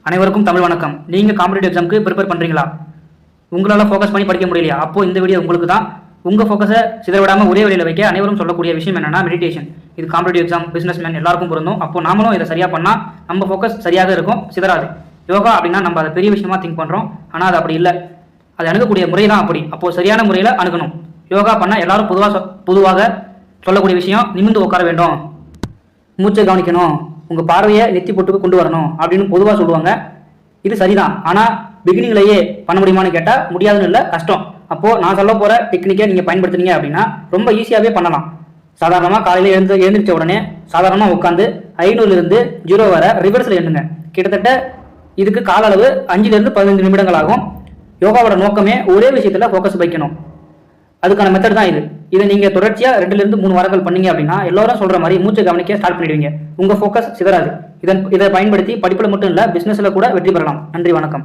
அனைவருக்கும் தமிழ் வணக்கம். நீங்கள் காம்படிட்டிவ் எக்ஸாமுக்கு ப்ரிப்பேர் பண்ணுறீங்களா? உங்களால் ஃபோக்கஸ் பண்ணி படிக்க முடியலையா? அப்போ இந்த வீடியோ உங்களுக்கு தான். உங்கள் ஃபோக்கஸை சிதறவிடாமல் ஒரே வழியில் வைக்க அனைவரும் சொல்லக்கூடிய விஷயம் என்னென்னா மெடிடேஷன். இது காம்படிட்டிவ் எக்ஸாம், பிஸ்னஸ் மேன் எல்லாருக்கும் பொருந்தும். அப்போ நாமளும் இதை சரியாக பண்ணால் நம்ம ஃபோக்கஸ் சரியாக இருக்கும், சிதறாது. யோகா அப்படின்னா நம்ம அதை பெரிய விஷயமா திங்க் பண்ணுறோம், ஆனால் அது அப்படி இல்லை. அது அணுகக்கூடிய முறை தான் அப்படி. அப்போது சரியான முறையில் அணுகணும். யோகா பண்ணால் எல்லாரும் பொதுவாக சொல்லக்கூடிய விஷயம் நிமிர்ந்து உட்கார வேண்டும், மூச்சை கவனிக்கணும், உங்கள் பார்வையை நெத்தி பொட்டுக்கு கொண்டு வரணும் அப்படின்னு பொதுவாக சொல்லுவாங்க. இது சரிதான். ஆனால் பிகினிங்லேயே பண்ண முடியுமான்னு கேட்டால் முடியாதுன்னு இல்லை, கஷ்டம். அப்போது நான் சொல்ல போகிற டெக்னிக்கை நீங்கள் பயன்படுத்துனீங்க அப்படின்னா ரொம்ப ஈஸியாகவே பண்ணலாம். சாதாரணமாக காலையில் எழுந்திரிச்ச உடனே சாதாரணமாக உட்காந்து 500லிருந்து 0 வரை ரிவர்ஸில் எண்ணுங்க. கிட்டத்தட்ட இதுக்கு கால அளவு 5லிருந்து 15 நிமிடங்கள் ஆகும். யோகாவோட நோக்கமே ஒரே விஷயத்தில் ஃபோக்கஸ் வைக்கணும். அதுக்கான மெத்தட் தான் இது. இதை நீங்கள் தொடர்ச்சியாக 2லிருந்து 3 வாரங்கள் பண்ணீங்க அப்படின்னா எல்லோரும் சொல்கிற மாதிரி மூச்சை கவனிக்க ஸ்டார்ட் பண்ணிடுவீங்க. உங்கள் ஃபோக்கஸ் சிதறாது. இதை பயன்படுத்தி படிப்பில் மட்டும் இல்லை, பிஸ்னஸில் கூட வெற்றி பெறலாம். நன்றி, வணக்கம்.